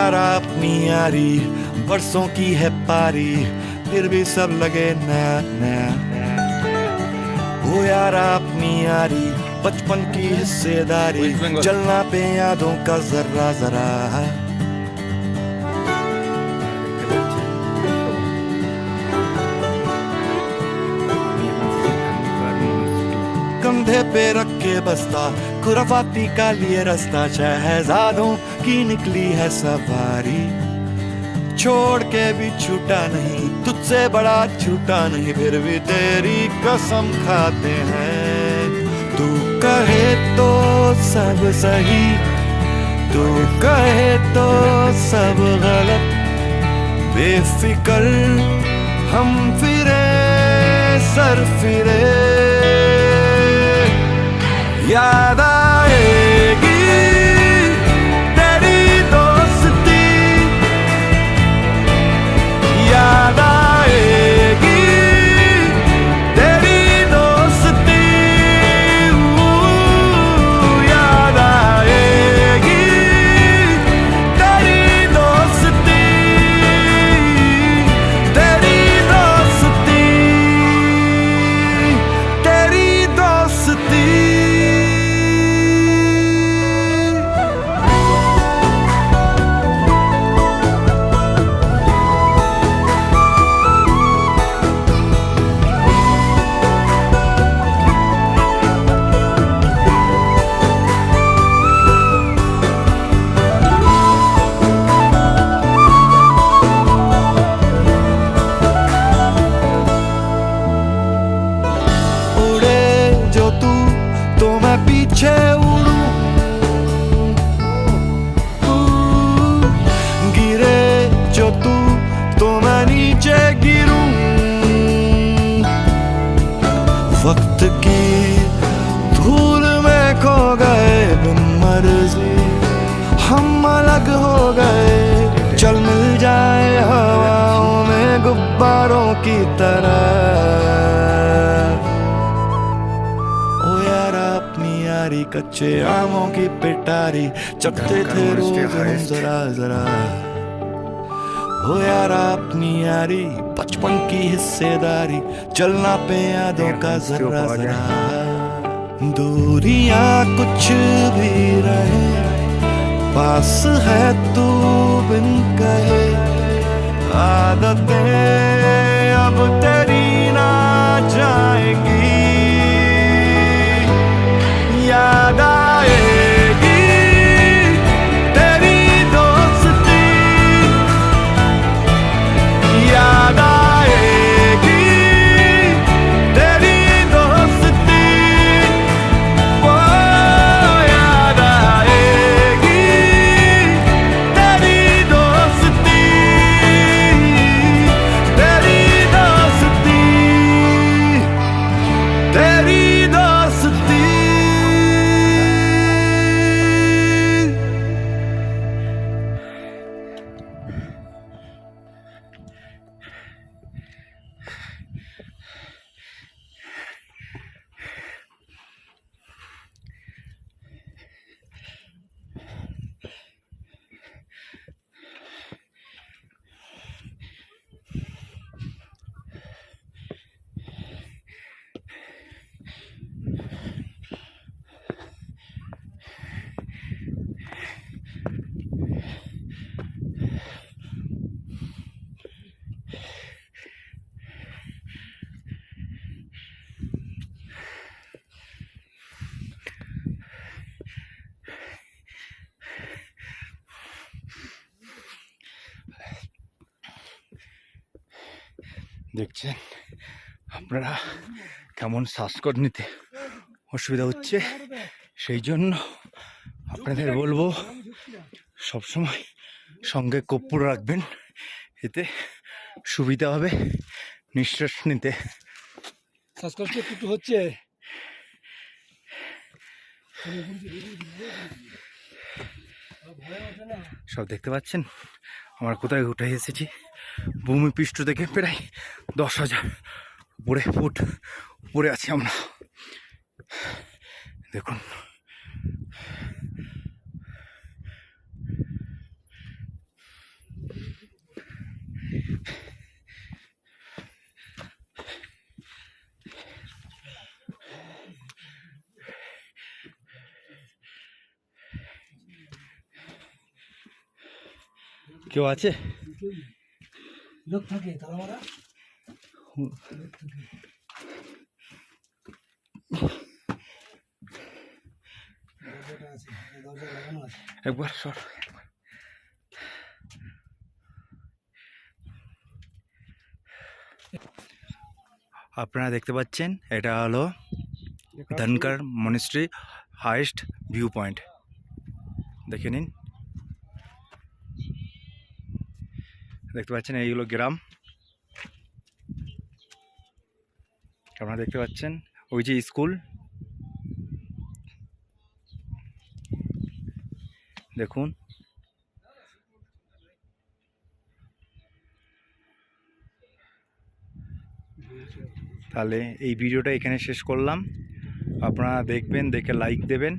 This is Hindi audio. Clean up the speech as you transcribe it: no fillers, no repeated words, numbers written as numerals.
यारा अपनी यारी बरसों की है पारी, फिर भी सब लगे नया नया। वो यारा अपनी यारी बचपन की हिस्सेदारी, चलना पे यादों का जरा जरा। कंधे पे रख के बस्ता खुराफाती का लिए रास्ता, शहजादों की निकली है सवारी। छोड़ के भी छूटा नहीं, तुझसे बड़ा छूटा नहीं, फिर भी तेरी कसम खाते हैं। तू कहे तो सब सही, तू कहे तो सब गलत, बेफिक्र हम फिरे सर फिरे। याद आएगी तेरी दोस्ती, याद आएगी तेरी दोस्ती, याद आएगी तेरी दोस्ती, तेरी दोस्ती, तेरी दोस्ती। पीछे उड़ूं, गिरे जो तू तो मैं नीचे गिरूं। वक्त की धूल में खो गए बिन मर्जी, हम अलग हो गए। चल मिल जाए हवाओं में गुब्बारों की तरह। कच्चे आमों की पिटारी चखते थे रोज हम जरा जरा। हो यारा अपनी यारी बचपन की हिस्सेदारी, चलना पे यादों का जरा जरा। दूरियां कुछ भी रहे, पास है तू बिन कहे। आदतें अब तेरी ना जाएंगी, याद आएगी तेरी दोस्ती, याद आएगी तेरी दोस्ती, वो याद आएगी तेरी दोस्ती, तेरी दोस्ती, तेरी दोस्ती। দেখছেন আপনারা কেমন শ্বাসকষ্ট নিতে অসুবিধা হচ্ছে, সেই জন্য আপনাদের বলবো সবসময় সঙ্গে কর্পূর রাখবেন, এতে সুবিধা হবে নিঃশ্বাস নিতে। শ্বাসকষ্ট একটু হচ্ছে। সব দেখতে পাচ্ছেন আমরা কোথায় উঠে এসেছি। ভূমিপৃষ্ঠ থেকে প্রায় 10,000 ফুট উপরে আছি আমরা। দেখুন কেউ আছে? কেউ নেই। লোক থাকে তালা মারা লোক থাকে। দরজাটা আছে, দরজা লাগানো আছে। একবার সর। আপনারা দেখতে পাচ্ছেন এটা হলো Dhankar monastery highest view point. দেখে নিন, দেখতে পাচ্ছেন এইগুলো গ্রাম। আপনারা দেখতে পাচ্ছেন ওই যে স্কুল, দেখুন। তাহলে এই ভিডিওটা এখানে শেষ করলাম। আপনারা দেখবেন, দেখে লাইক দেবেন।